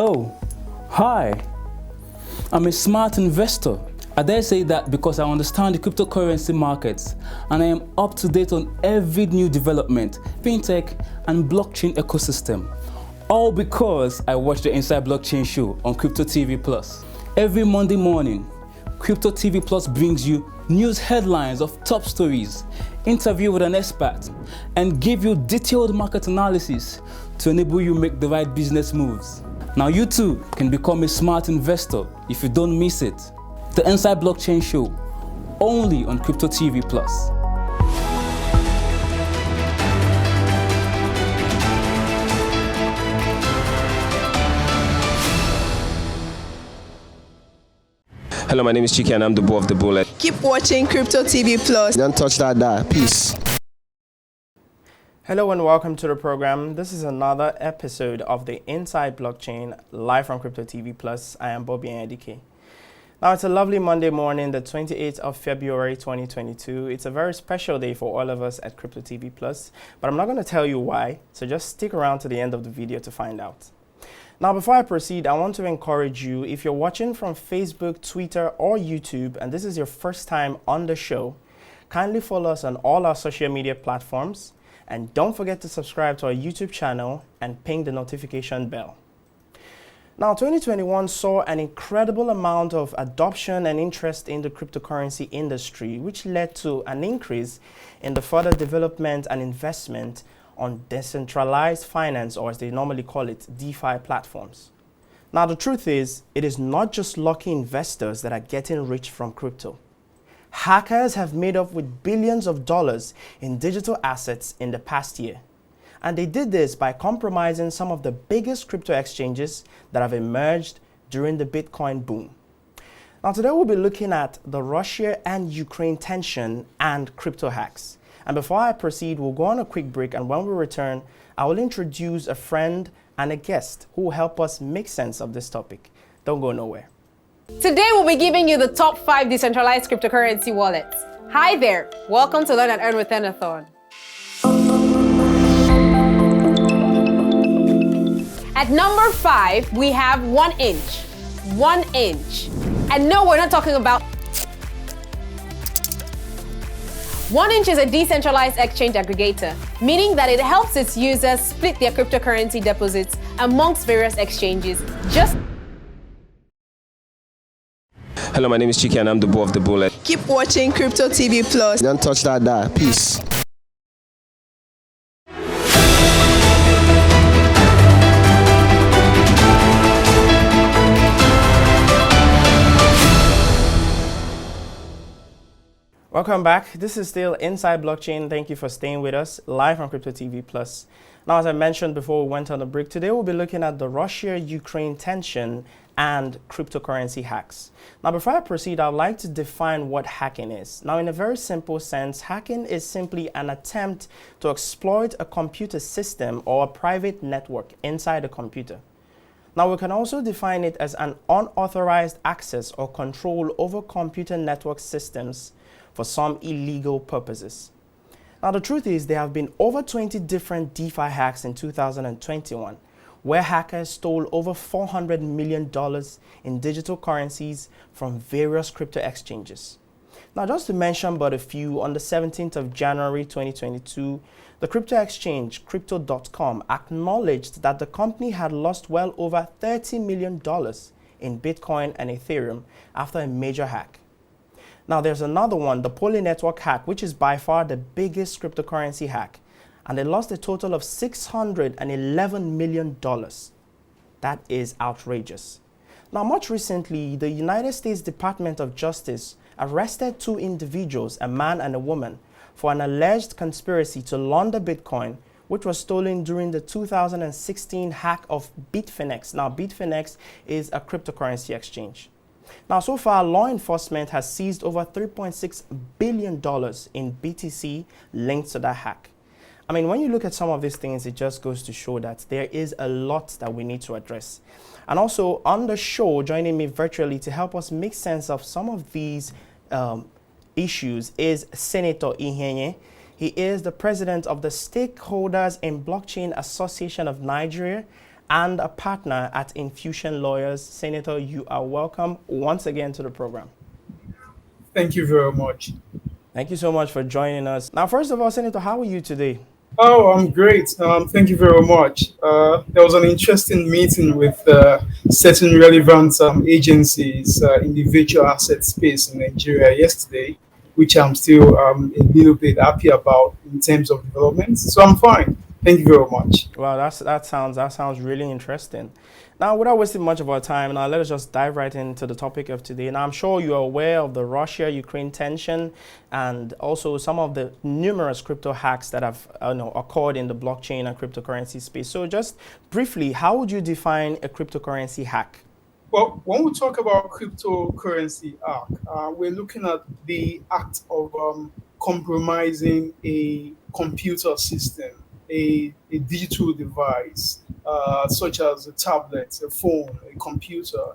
Oh, hi. I'm a smart investor. I dare say that because I understand the cryptocurrency markets and I am up to date on every new development, fintech and blockchain ecosystem. All because I watch the Inside Blockchain show on Cryptotvplus. Every Monday morning, Cryptotvplus brings you news headlines of top stories, interview with an expert, and give you detailed market analysis to enable you make the right business moves. Now you too can become a smart investor if you don't miss it. The Inside Blockchain show, only on Cryptotvplus. Hello, my name is Chiki and I'm the Bull of the Bullet. Keep watching Cryptotvplus. Don't touch that die. Peace. Hello and welcome to the program. This is another episode of the Inside Blockchain live from Cryptotvplus. I am Bobby NDK. Now it's a lovely Monday morning, the 28th of February 2022. It's a very special day for all of us at Cryptotvplus, but I'm not going to tell you why, so just stick around to the end of the video to find out. Now, before I proceed, I want to encourage you, if you're watching from Facebook, Twitter, or YouTube, and this is your first time on the show, kindly follow us on all our social media platforms, and don't forget to subscribe to our YouTube channel and ping the notification bell. Now, 2021 saw an incredible amount of adoption and interest in the cryptocurrency industry, which led to an increase in the further development and investment on decentralized finance, or as they normally call it, DeFi platforms. Now, the truth is, it is not just lucky investors that are getting rich from crypto. Hackers have made off with billions of dollars in digital assets in the past year. And they did this by compromising some of the biggest crypto exchanges that have emerged during the Bitcoin boom. Now, today we'll be looking at the Russia and Ukraine tension and crypto hacks. And before I proceed, we'll go on a quick break, and when we return, I will introduce a friend and a guest who will help us make sense of this topic. Don't go nowhere. Today, we'll be giving you the top 5 decentralized cryptocurrency wallets. Hi there, welcome to Learn and Earn with Earnathon. At number 5, we have 1 inch. 1 inch. And no, we're not talking about 1 inch is a decentralized exchange aggregator, meaning that it helps its users split their cryptocurrency deposits amongst various exchanges. Hello, my name is Chiki and I'm the Bull of the Bullet. Keep watching Cryptotvplus. Don't touch that die. Peace. Welcome back. This is still Inside Blockchain. Thank you for staying with us live on Cryptotvplus. Now, as I mentioned before we went on the break, today we'll be looking at the Russia-Ukraine tension and cryptocurrency hacks. Now, before I proceed, I'd like to define what hacking is. Now, in a very simple sense, hacking is simply an attempt to exploit a computer system or a private network inside a computer. Now, we can also define it as an unauthorized access or control over computer network systems for some illegal purposes. Now, the truth is there have been over 20 different DeFi hacks in 2021, where hackers stole over $400 million in digital currencies from various crypto exchanges. Now, just to mention but a few, on the 17th of January 2022, the crypto exchange Crypto.com acknowledged that the company had lost well over $30 million in Bitcoin and Ethereum after a major hack. Now, there's another one, the Poly Network hack, which is by far the biggest cryptocurrency hack, and they lost a total of $611 million. That is outrageous. Now, much recently, the United States Department of Justice arrested 2 individuals, a man and a woman, for an alleged conspiracy to launder Bitcoin, which was stolen during the 2016 hack of Bitfinex. Now, Bitfinex is a cryptocurrency exchange. Now, so far, law enforcement has seized over $3.6 billion in BTC linked to that hack. I mean, when you look at some of these things, it just goes to show that there is a lot that we need to address. And also on the show, joining me virtually to help us make sense of some of these issues is Senator Ihenyen. He is the president of the Stakeholders in Blockchain Association of Nigeria and a partner at Infusion Lawyers. Senator, you are welcome once again to the program. Thank you very much. Thank you so much for joining us. Now, first of all, Senator, how are you today? Oh, I'm great. Thank you very much. There was an interesting meeting with certain relevant agencies in the virtual asset space in Nigeria yesterday, which I'm still a little bit happy about in terms of development. So I'm fine. Thank you very much. Wow, that sounds really interesting. Now, without wasting much of our time, now let us just dive right into the topic of today. Now, I'm sure you are aware of the Russia-Ukraine tension and also some of the numerous crypto hacks that have occurred in the blockchain and cryptocurrency space. So, just briefly, how would you define a cryptocurrency hack? Well, when we talk about cryptocurrency hack, we're looking at the act of compromising a computer system, a digital device, such as a tablet, a phone, a computer,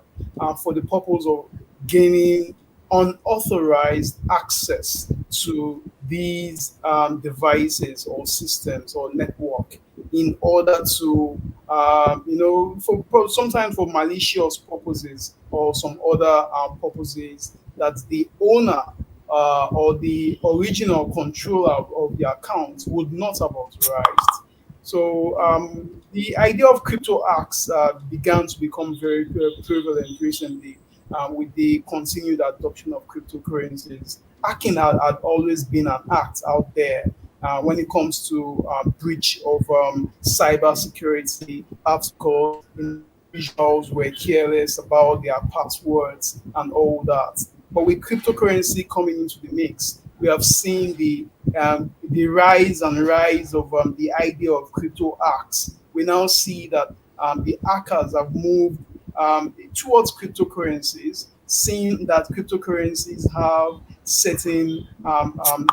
for the purpose of gaining unauthorized access to these devices or systems or network in order to, sometimes for malicious purposes or some other purposes that the owner or the original controller of the account would not have authorized. So the idea of crypto hacks began to become very prevalent recently with the continued adoption of cryptocurrencies. Hacking had always been an act out there when it comes to breach of cyber security. Of course, individuals were careless about their passwords and all that. But with cryptocurrency coming into the mix, we have seen the rise of the idea of crypto hacks. We now see that the hackers have moved towards cryptocurrencies, seeing that cryptocurrencies have certain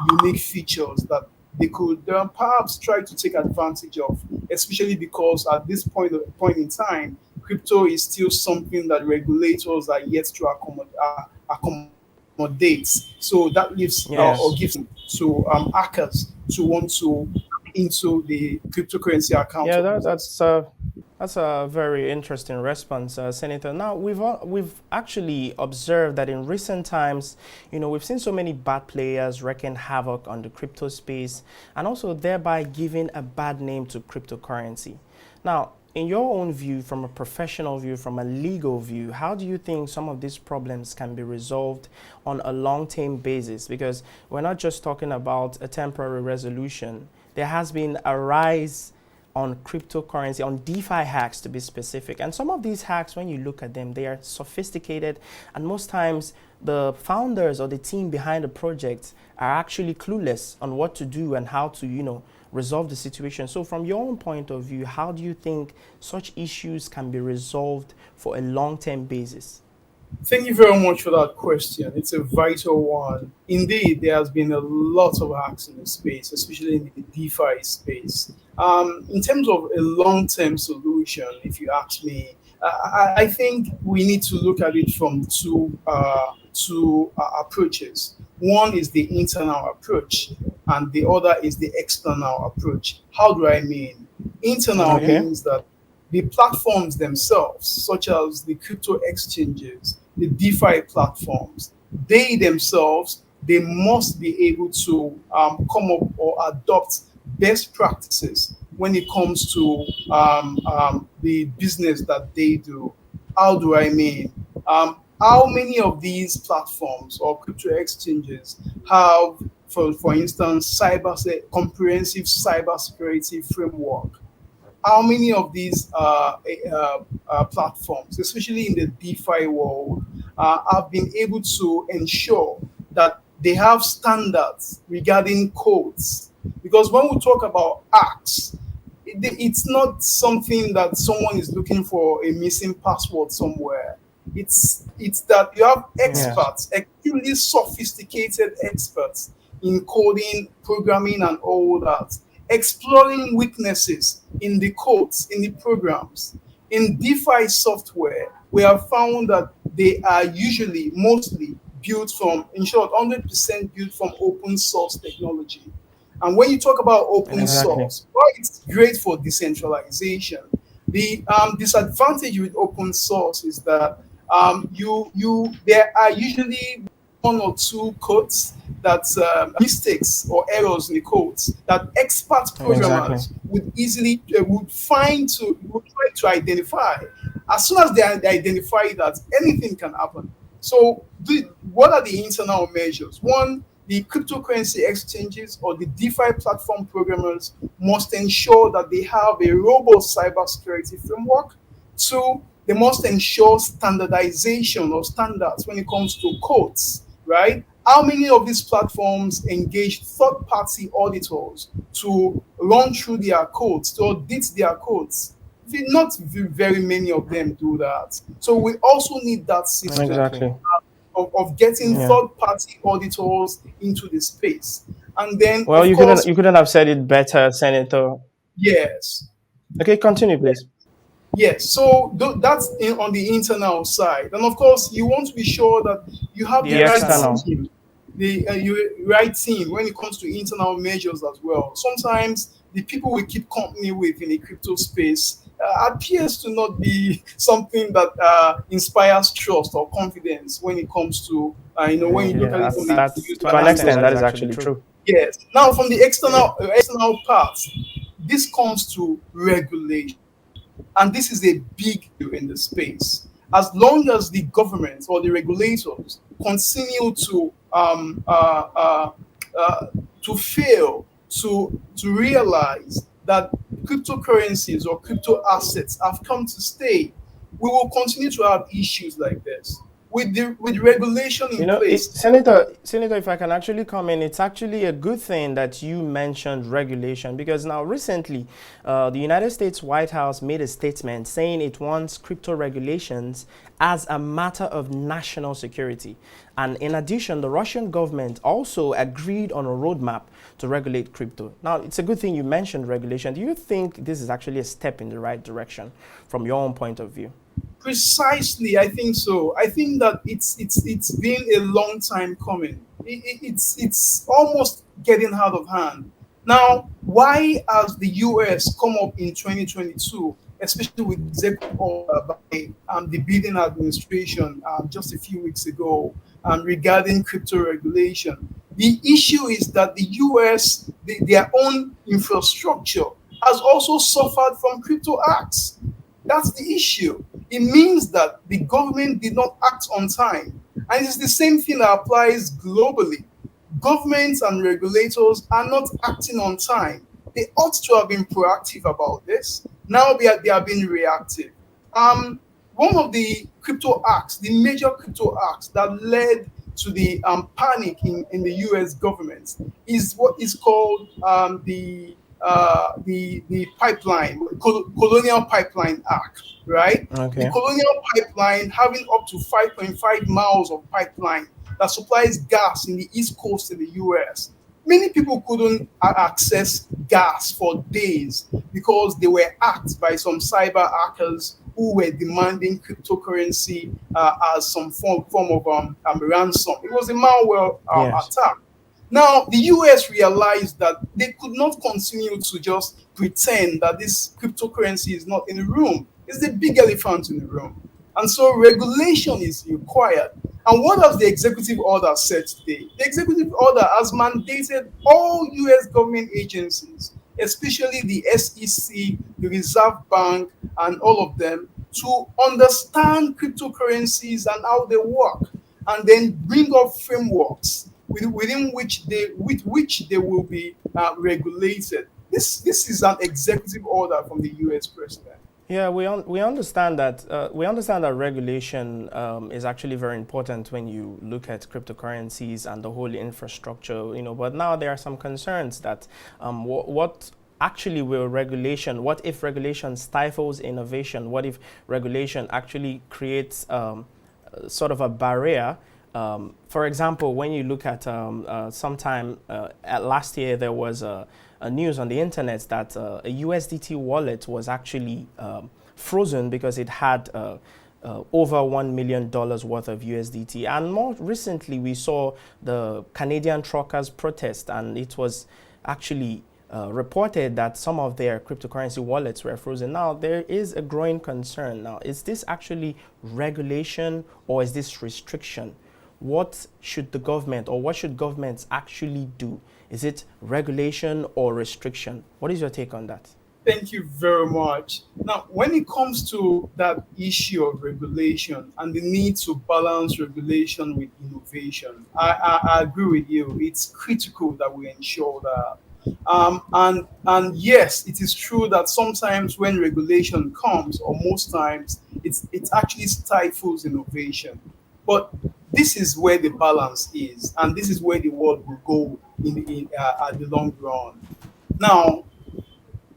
unique features that they could perhaps try to take advantage of, especially because at this point in time, crypto is still something that regulators are yet to accommodate. So that leaves or gives to hackers to want to into the cryptocurrency account. Yeah, that's a very interesting response, Senator. Now, we've actually observed that in recent times, we've seen so many bad players wreaking havoc on the crypto space and also thereby giving a bad name to cryptocurrency. Now, in your own view, from a professional view, from a legal view, how do you think some of these problems can be resolved on a long-term basis? Because we're not just talking about a temporary resolution. There has been a rise on cryptocurrency, on DeFi hacks to be specific. And some of these hacks, when you look at them, they are sophisticated. And most times, the founders or the team behind the project are actually clueless on what to do and how to, resolve the situation. So from your own point of view, how do you think such issues can be resolved for a long-term basis? Thank you very much for that question. It's a vital one. Indeed, there has been a lot of hacks in the space, especially in the DeFi space. In terms of a long-term solution, if you ask me, I think we need to look at it from two approaches. One is the internal approach, and the other is the external approach. How do I mean? Internal means that the platforms themselves, such as the crypto exchanges, the DeFi platforms, they themselves, they must be able to come up or adopt best practices when it comes to the business that they do. How do I mean? How many of these platforms or crypto exchanges have, for instance, comprehensive cybersecurity framework? How many of these platforms, especially in the DeFi world, have been able to ensure that they have standards regarding codes? Because when we talk about hacks, it's not something that someone is looking for a missing password somewhere. It's that you have experts, extremely sophisticated experts in coding, programming, and all that, exploring weaknesses in the codes, in the programs. In DeFi software, we have found that they are mostly built from, in short, 100% built from open source technology. And when you talk about open source, well, it's great for decentralization. The disadvantage with open source is that there are usually one or two codes that mistakes or errors in the codes that expert programmers would easily would try to identify. As soon as they identify that, anything can happen. So, what are the internal measures? One, the cryptocurrency exchanges or the DeFi platform programmers must ensure that they have a robust cybersecurity framework. Two, they must ensure standardization or standards when it comes to codes, right? How many of these platforms engage third-party auditors to run through their codes, to audit their codes? Not very many of them do that. So we also need that system of getting third-party auditors into the space. And then, well, of course, you couldn't have said it better, Senator. Yes. Okay, continue, please. Yes, so that's on the internal side, and of course, you want to be sure that you have the right team, the right team when it comes to internal measures as well. Sometimes the people we keep company with in the crypto space appears to not be something that inspires trust or confidence when it comes to when you look at it to an extent that is actually true. Yes. Now, from the external part, this comes to regulation. And this is a big deal in the space. As long as the government or the regulators continue to fail to realize that cryptocurrencies or crypto assets have come to stay, we will continue to have issues like this. With regulation in place. Senator, if I can actually come in, it's actually a good thing that you mentioned regulation, because now recently the United States White House made a statement saying it wants crypto regulations as a matter of national security. And in addition, the Russian government also agreed on a roadmap to regulate crypto. Now, it's a good thing you mentioned regulation. Do you think this is actually a step in the right direction from your own point of view? Precisely, I think so. I think that it's been a long time coming. It's almost getting out of hand. Now, why has the US come up in 2022, especially with executive order by the Biden administration just a few weeks ago regarding crypto regulation? The issue is that the US, their own infrastructure, has also suffered from crypto acts. That's the issue. It means that the government did not act on time. And it's the same thing that applies globally. Governments and regulators are not acting on time. They ought to have been proactive about this. Now they are being reactive. One of the crypto acts, the major crypto acts that led to the panic in the US government is what is called the pipeline, Colonial Pipeline Act, right? Okay. The Colonial Pipeline having up to 5.5 miles of pipeline that supplies gas in the East Coast in the US. Many people couldn't access gas for days because they were hacked by some cyber hackers who were demanding cryptocurrency as some form of ransom. It was a malware attack. Now, the US realized that they could not continue to just pretend that this cryptocurrency is not in the room. It's the big elephant in the room. And so regulation is required. And what has the executive order said today? The executive order has mandated all US government agencies, especially the SEC, the Reserve Bank, and all of them, to understand cryptocurrencies and how they work, and then bring up frameworks within which they will be regulated. This is an executive order from the US president. Yeah, we understand that regulation is actually very important when you look at cryptocurrencies and the whole infrastructure. But now there are some concerns that what if regulation stifles innovation? What if regulation actually creates sort of a barrier? For example, when you look at sometime last year, there was a news on the internet that a USDT wallet was actually frozen because it had over $1 million worth of USDT. And more recently, we saw the Canadian truckers protest, and it was actually reported that some of their cryptocurrency wallets were frozen. Now, there is a growing concern. Now, is this actually regulation or is this restriction? What should the government or what should governments actually do? Is it regulation or restriction? What is your take on that? Thank you very much. Now, when it comes to that issue of regulation and the need to balance regulation with innovation, I agree with you. It's critical that we ensure that. And yes, it is true that sometimes when regulation comes, or most times, it actually stifles innovation. But this is where the balance is, and this is where the world will go at the long run. Now,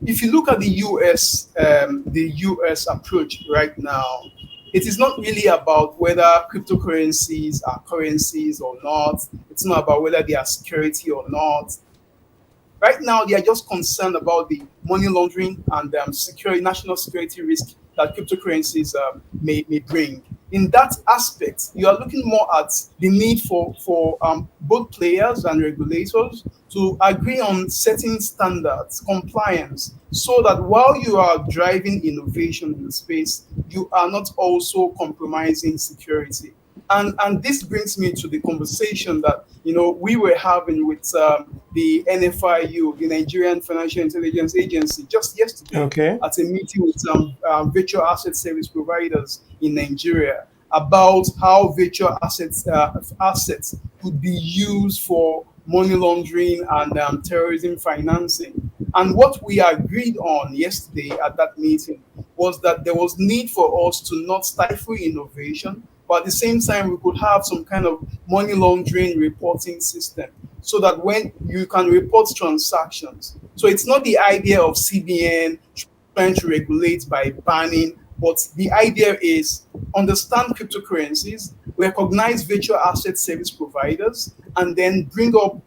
if you look at the US approach right now, it is not really about whether cryptocurrencies are currencies or not. It's not about whether they are security or not. Right now, they are just concerned about the money laundering and national security risk that cryptocurrencies may bring. In that aspect, you are looking more at the need for both players and regulators to agree on setting standards, compliance, so that while you are driving innovation in the space, you are not also compromising security. And this brings me to the conversation that we were having with the NFIU, the Nigerian Financial Intelligence Agency, just yesterday at a meeting with virtual asset service providers in Nigeria about how virtual assets could be used for money laundering and terrorism financing. And what we agreed on yesterday at that meeting was that there was need for us to not stifle innovation, but at the same time, we could have some kind of money laundering reporting system so that when you can report transactions. So it's not the idea of CBN trying to regulate by banning, but the idea is understand cryptocurrencies, recognize virtual asset service providers, and then bring up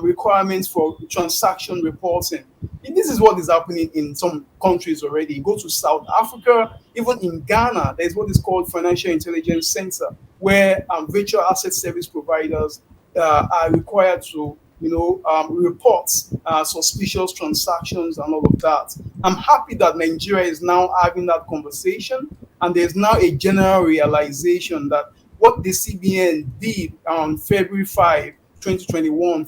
requirements for transaction reporting. And this is what is happening in some countries already. Go to South Africa, even in Ghana, there's what is called Financial Intelligence Center, where virtual asset service providers are required to report suspicious transactions and all of that. I'm happy that Nigeria is now having that conversation, and there's now a general realization that what the CBN did on February 5, 2021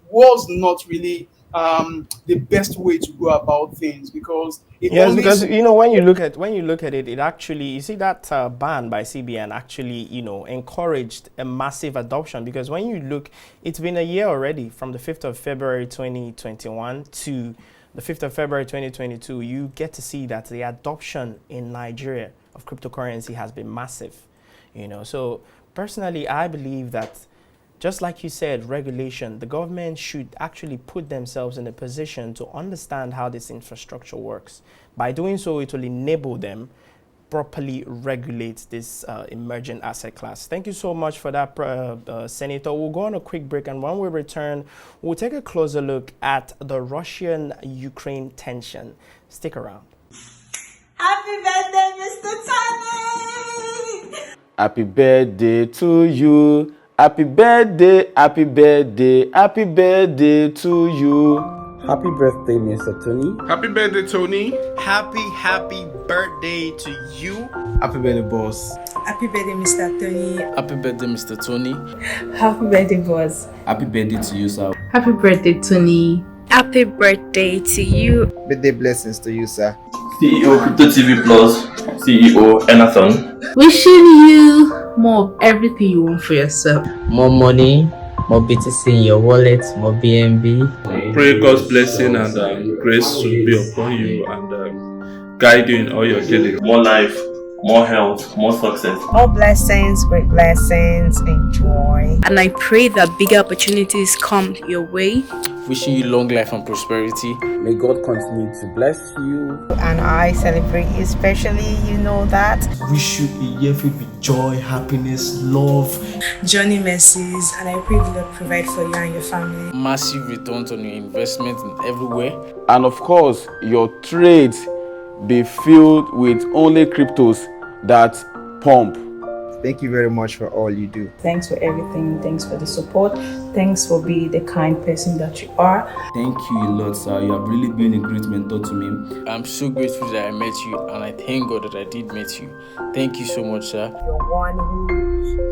was not really the best way to go about things, because because when you look at it, it actually, you see that ban by CBN actually encouraged a massive adoption, because when you look, it's been a year already from the 5th of February 2021 to the 5th of February 2022. You get to see that the adoption in Nigeria of cryptocurrency has been massive. So personally, I believe that, just like you said, regulation, the government should actually put themselves in a position to understand how this infrastructure works. By doing so, it will enable them properly regulate this emerging asset class. Thank you so much for that, Senator. We'll go on a quick break, and when we return, we'll take a closer look at the Russian-Ukraine tension. Stick around. Happy birthday, Mr. Tony! Happy birthday to you. Happy birthday, happy birthday, happy birthday to you. Happy birthday, Mr. Tony. Happy birthday, Tony. Happy birthday to you. Happy birthday, boss. Happy birthday, Mr. Tony. Happy birthday, Mr. Tony. Happy birthday, boss. Happy birthday to you, sir. Happy birthday, Tony. Happy birthday to you. Birthday blessings to you, sir. CEO Cryptotvplus, CEO Enathon. Wishing you more of everything you want for yourself. More money, more BTC in your wallet, more BNB. Pray God's blessing and grace to be upon you and guide you in all your dealings. More life, more health, more success. More blessings, great blessings, enjoy. And I pray that bigger opportunities come your way. Wishing you long life and prosperity. May God continue to bless you. And I celebrate you especially, that. Wish you a year filled with joy, happiness, love, journey mercies, and I pray the Lord provide for you and your family. Massive returns on your investment in everywhere. And of course, your trades be filled with only cryptos that pump. Thank you very much for all you do. Thanks for everything. Thanks for the support. Thanks for being the kind person that you are. Thank you a lot, sir. You have really been a great mentor to me. I'm so grateful that I met you, and I thank God that I did meet you. Thank you so much, sir. You're one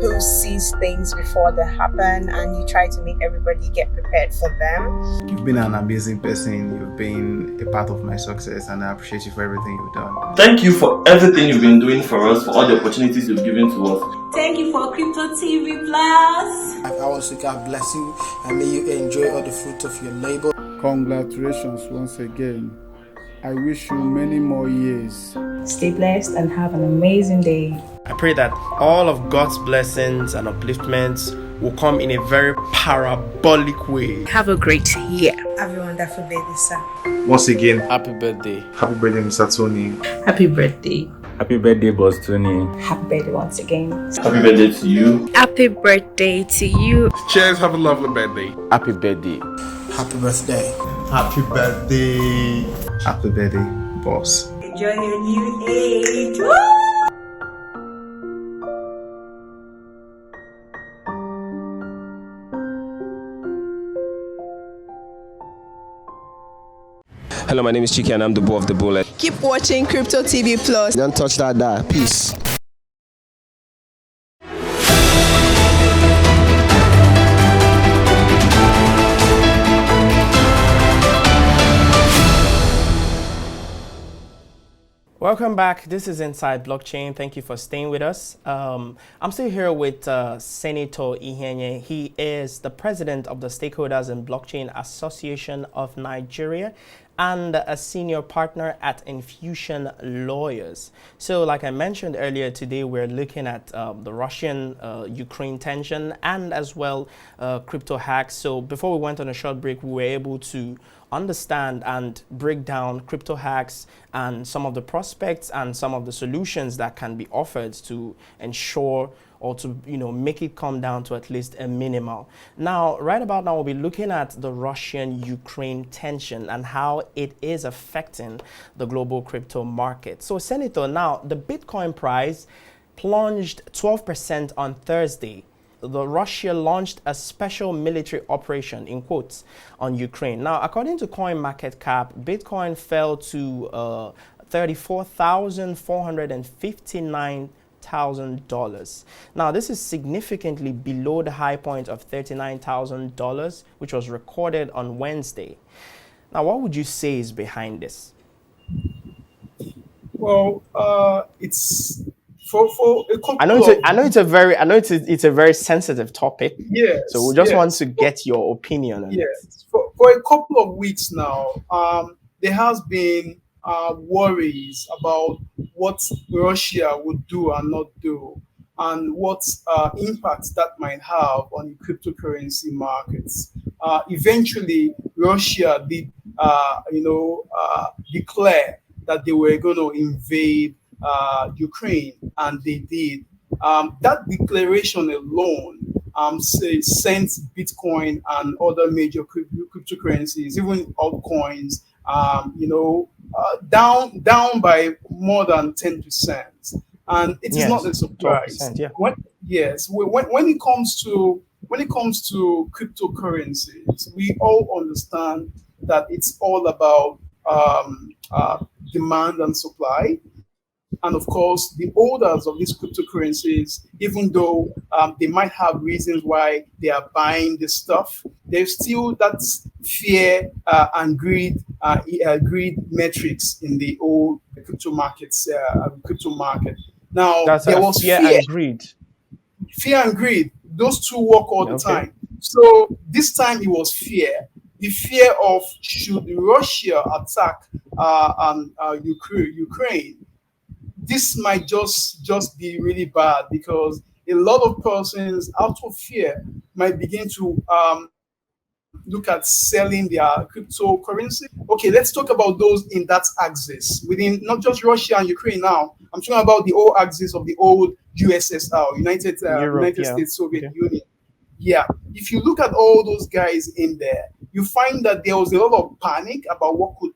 who sees things before they happen, and you try to make everybody get prepared for them. You've been an amazing person. You've been a part of my success, and I appreciate you for everything you've done. Thank you for everything you've been doing for us, for all the opportunities you've given to us. Thank you for Cryptotvplus. I want to say God bless you and may you enjoy all the fruit of your labor. Congratulations once again. I wish you many more years. Stay blessed and have an amazing day. I pray that all of God's blessings and upliftments will come in a very parabolic way. Have a great year. Have a wonderful birthday, sir. Once again, Happy birthday. happy birthday, Mr. Tony. Happy birthday. Happy birthday, Boss Tony. Happy birthday once again. Happy birthday to you. Happy birthday to you. Cheers, have a lovely birthday. Happy birthday. Happy birthday. Happy birthday. Happy birthday, boss. Enjoy your new age. Woo! Hello, my name is Chiki and I'm the Bull of the Bullet. Keep watching Crypto TV Plus. Don't touch that dial. Peace. Welcome back. This is Inside Blockchain. Thank you for staying with us. I'm still here with Senator Ihenyen. He is the president of the Stakeholders in Blockchain Association of Nigeria and a senior partner at Infusion Lawyers. So like I mentioned earlier today, we're looking at the Russian-Ukraine tension and as well crypto hacks. So before we went on a short break, we were able to understand and break down crypto hacks and some of the prospects and some of the solutions that can be offered to ensure or to make it come down to at least a minimal. Now, right about now, we'll be looking at the Russian-Ukraine tension and how it is affecting the global crypto market. So, Senator, now the Bitcoin price plunged 12% on Thursday. Russia launched a special military operation, in quotes, on Ukraine. Now, according to CoinMarketCap, Bitcoin fell to $34,459,000. Now, this is significantly below the high point of $39,000, which was recorded on Wednesday. Now, what would you say is behind this? Well, it's for a couple I know it's a very sensitive topic. Yes. So we just want to get your opinion on it. For a couple of weeks now, there has been worries about what Russia would do and not do, and what impact that might have on the cryptocurrency markets. Eventually, Russia did, declare that they were going to invade Ukraine, and they did. That declaration alone sent Bitcoin and other major cryptocurrencies, even altcoins, down by more than 10%. And it is not a surprise. When it comes to cryptocurrencies, we all understand that it's all about demand and supply. And of course, the holders of these cryptocurrencies, even though they might have reasons why they are buying this stuff, there's still that fear and greed metrics in the old crypto market. Now, there was fear and greed. Fear and greed; those two work all the time. So this time it was fear. The fear of, should Russia attack Ukraine, this might just be really bad, because a lot of persons, out of fear, might begin to look at selling their cryptocurrency. Okay, let's talk about those in that axis within not just Russia and Ukraine. Now, I'm talking about the old axis of the old USSR, United States Soviet Union. Yeah, if you look at all those guys in there, you find that there was a lot of panic about what could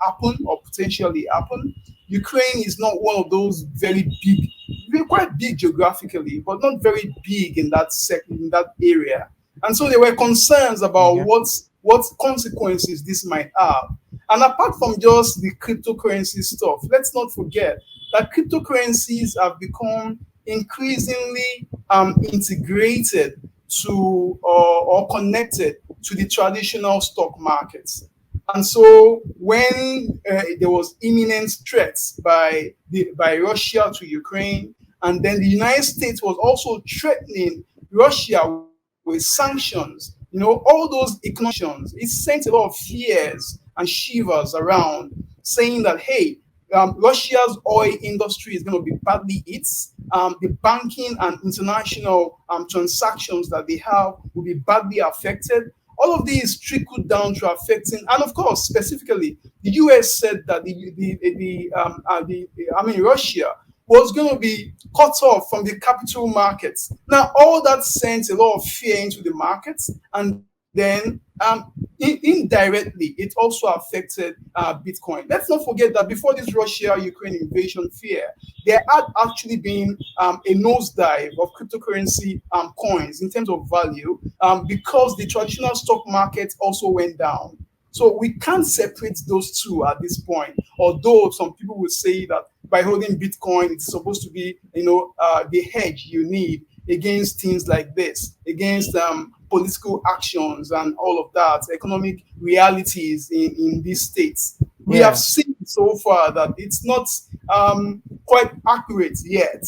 happen or potentially happen. Ukraine is not one of those very big, we're quite big geographically, but not very big in that area. And so there were concerns about what consequences this might have. And apart from just the cryptocurrency stuff, let's not forget that cryptocurrencies have become increasingly integrated to or connected to the traditional stock markets. And so when there was imminent threats by Russia to Ukraine, and then the United States was also threatening Russia with sanctions, all those economics, it sent a lot of fears and shivers around, saying that, hey, Russia's oil industry is going to be badly hit. The banking and international transactions that they have will be badly affected. All of these trickled down to affecting, and of course, specifically, the U.S. said that Russia was going to be cut off from the capital markets. Now, all that sent a lot of fear into the markets, and then indirectly, it also affected Bitcoin. Let's not forget that before this Russia-Ukraine invasion fear, there had actually been a nosedive of cryptocurrency coins in terms of value because the traditional stock market also went down. So we can't separate those two at this point, although some people would say that by holding Bitcoin, it's supposed to be, the hedge you need against things like this, against political actions and all of that, economic realities in these states. We have seen so far that it's not quite accurate yet.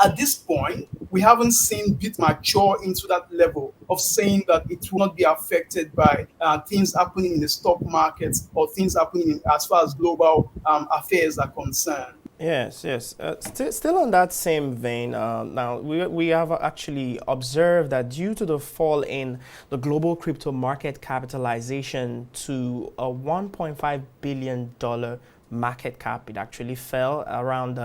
At this point, we haven't seen Bit mature into that level of saying that it will not be affected by things happening in the stock markets or things happening as far as global affairs are concerned. Yes. Still on that same vein, now we have actually observed that due to the fall in the global crypto market capitalization to a $1.5 billion market cap, it actually fell around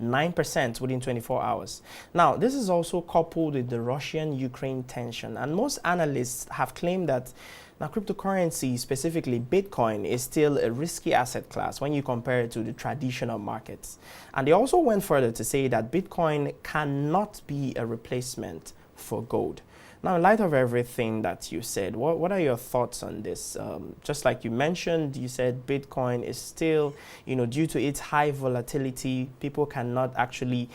9% within 24 hours. Now, this is also coupled with the Russian-Ukraine tension, and most analysts have claimed that now, cryptocurrency, specifically Bitcoin, is still a risky asset class when you compare it to the traditional markets. And they also went further to say that Bitcoin cannot be a replacement for gold. Now, in light of everything that you said, what are your thoughts on this? Just like you mentioned, you said Bitcoin is still, due to its high volatility, people cannot actually,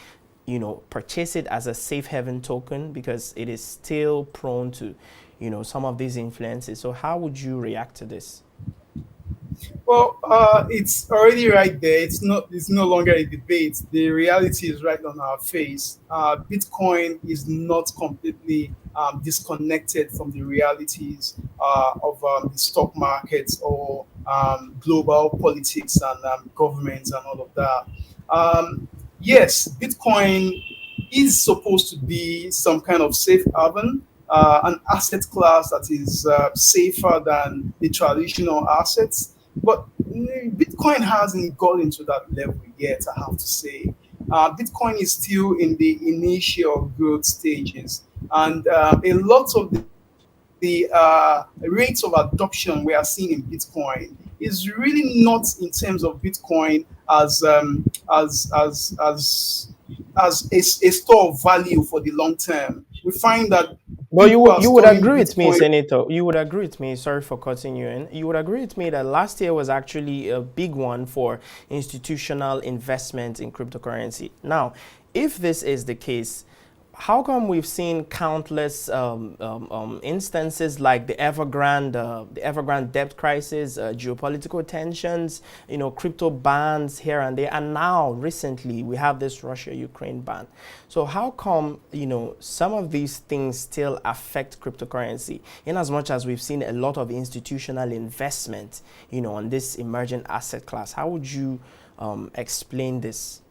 purchase it as a safe haven token because it is still prone to some of these influences. So how would you react to this? Well, it's already right there. It's no longer a debate. The reality is right on our face. Bitcoin is not completely disconnected from the realities of the stock markets or global politics and governments and all of that. Yes, Bitcoin is supposed to be some kind of safe haven. An asset class that is safer than the traditional assets. But Bitcoin hasn't got into that level yet, I have to say. Bitcoin is still in the initial growth stages. And a lot of the rates of adoption we are seeing in Bitcoin is really not in terms of Bitcoin as a store of value for the long term. We find that. Well, you would agree with me, Senator. You would agree with me. Sorry for cutting you in. You would agree with me that last year was actually a big one for institutional investment in cryptocurrency. Now, if this is the case, how come we've seen countless instances like the Evergrande debt crisis, geopolitical tensions, crypto bans here and there, and now recently we have this Russia-Ukraine ban. So how come some of these things still affect cryptocurrency, in as much as we've seen a lot of institutional investment, on this emerging asset class? How would you explain this?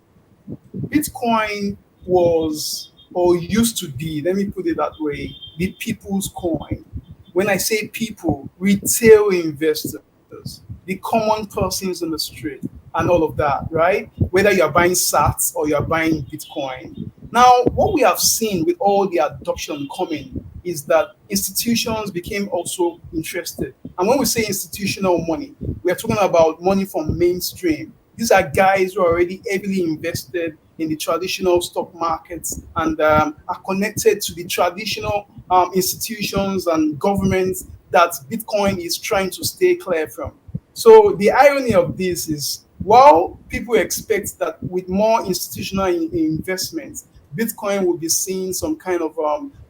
Bitcoin was, or used to be, let me put it that way, the people's coin. When I say people, retail investors, the common persons on the street, and all of that, right? Whether you're buying sats or you're buying Bitcoin. Now, what we have seen with all the adoption coming is that institutions became also interested. And when we say institutional money, we are talking about money from mainstream. These are guys who are already heavily invested in the traditional stock markets and are connected to the traditional institutions and governments that Bitcoin is trying to stay clear from. So the irony of this is, while people expect that with more institutional investment, Bitcoin will be seeing some kind of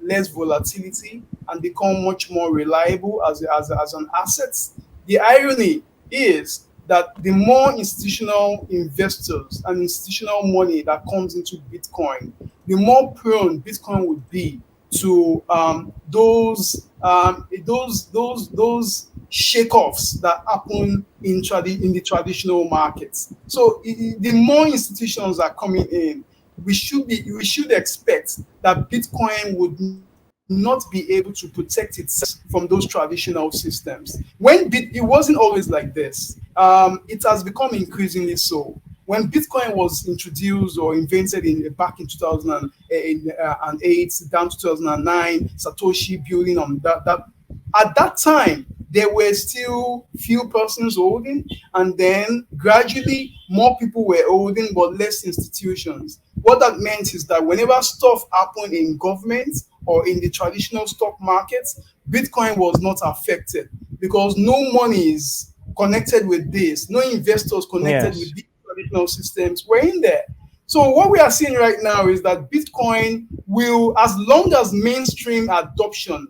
less volatility and become much more reliable as an asset, the irony is that the more institutional investors and institutional money that comes into Bitcoin, the more prone Bitcoin would be to those shake-offs that happen in the traditional markets. So the more institutions are coming in, we should expect that Bitcoin would not be able to protect itself from those traditional systems. It wasn't always like this. It has become increasingly so. When Bitcoin was introduced or invented back in 2008 down to 2009, Satoshi building on that at that time, there were still few persons holding, and then gradually more people were holding, but less institutions. What that meant is that whenever stuff happened in government or in the traditional stock markets, Bitcoin was not affected because no money is connected with this, no investors connected with these traditional systems were in there. So what we are seeing right now is that Bitcoin will, as long as mainstream adoption,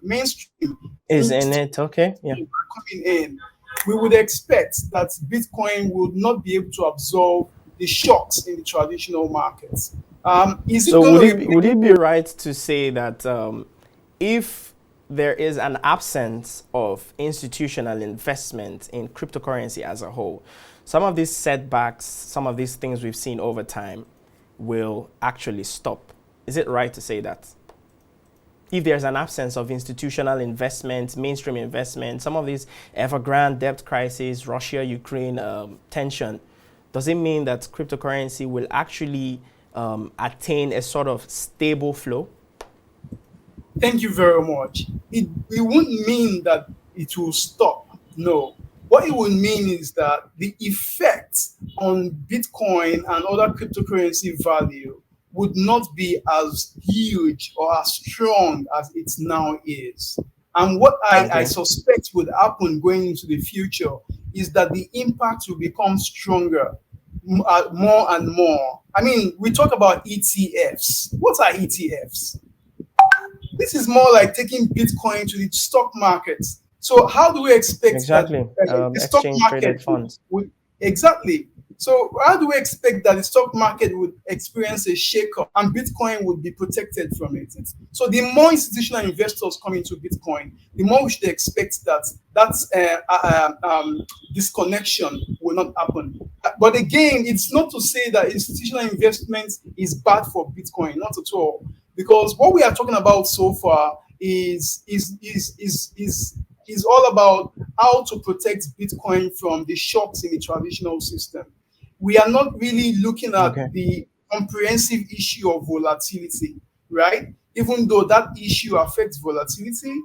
is in it, okay, yeah, coming in, we would expect that Bitcoin would not be able to absorb the shocks in the traditional markets. Would it be right to say that if there is an absence of institutional investment in cryptocurrency as a whole, some of these setbacks, some of these things we've seen over time will actually stop? Is it right to say that? If there's an absence of institutional investment, mainstream investment, some of these Evergrande debt crisis, Russia-Ukraine tension, does it mean that cryptocurrency will actually attain a sort of stable flow? Thank you very much. It wouldn't mean that it will stop. No. What it would mean is that the effect on Bitcoin and other cryptocurrency value would not be as huge or as strong as it now is. And what I suspect would happen going into the future is that the impact will become stronger more and more. I mean, we talk about ETFs. What are ETFs? This is more like taking Bitcoin to the stock markets. So how do we expect that the stock market would exactly? So how do we expect that the stock market would experience a shake-up and Bitcoin would be protected from it? So the more institutional investors come into Bitcoin, the more we should expect that disconnection will not happen. But again, it's not to say that institutional investment is bad for Bitcoin, not at all. Because what we are talking about so far is all about how to protect Bitcoin from the shocks in the traditional system. We are not really looking at the comprehensive issue of volatility, right? Even though that issue affects volatility,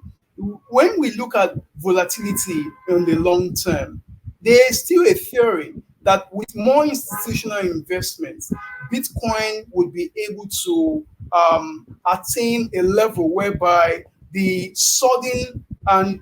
when we look at volatility in the long term, there is still a theory that with more institutional investments, Bitcoin would be able to attain a level whereby the sudden and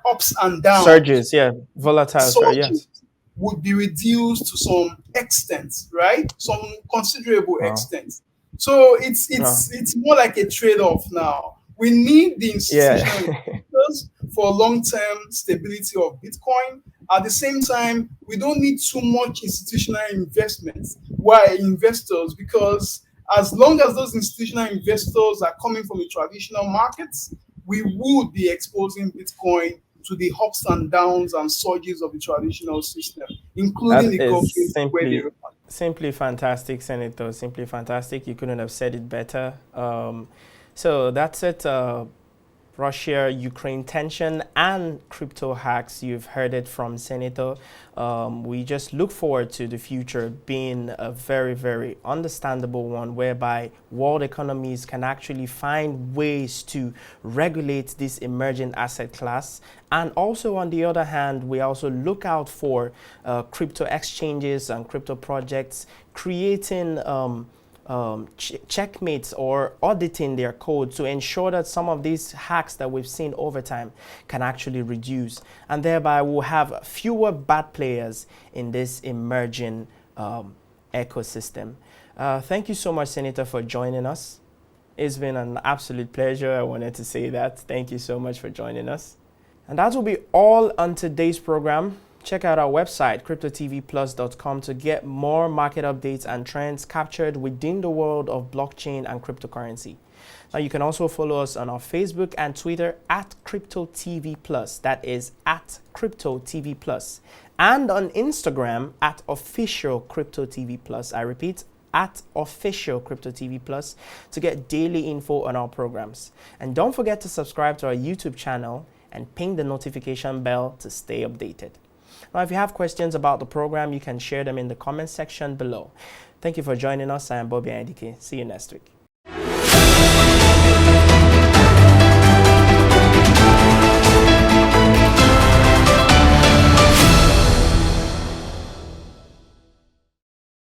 ups and downs, surges, volatile, yes, would be reduced to some extent, right? Some considerable extent. So it's more like a trade-off now. We need the institutional investors for long-term stability of Bitcoin. At the same time, we don't need too much institutional investments. Why investors? Because as long as those institutional investors are coming from the traditional markets, we would be exposing Bitcoin to the ups and downs and surges of the traditional system, including the government. Simply fantastic, Senator. Simply fantastic. You couldn't have said it better. So that's it. Russia-Ukraine tension and crypto hacks. You've heard it from Senator. We just look forward to the future being a very, very understandable one whereby world economies can actually find ways to regulate this emerging asset class. And also, on the other hand, we also look out for crypto exchanges and crypto projects creating checkmates or auditing their code to ensure that some of these hacks that we've seen over time can actually reduce, and thereby we'll have fewer bad players in this emerging ecosystem. Thank you so much, Senator, for joining us. It's been an absolute pleasure. I wanted to say that. Thank you so much for joining us. And that will be all on today's program. Check out our website, cryptotvplus.com, to get more market updates and trends captured within the world of blockchain and cryptocurrency. Now, you can also follow us on our Facebook and Twitter at CryptoTVPlus. That is at CryptoTVPlus. And on Instagram at official CryptoTVPlus. I repeat, at official CryptoTVPlus, to get daily info on our programs. And don't forget to subscribe to our YouTube channel and ping the notification bell to stay updated. Now, if you have questions about the program, you can share them in the comment section below. Thank you for joining us. I am Bobby Andike. See you next week.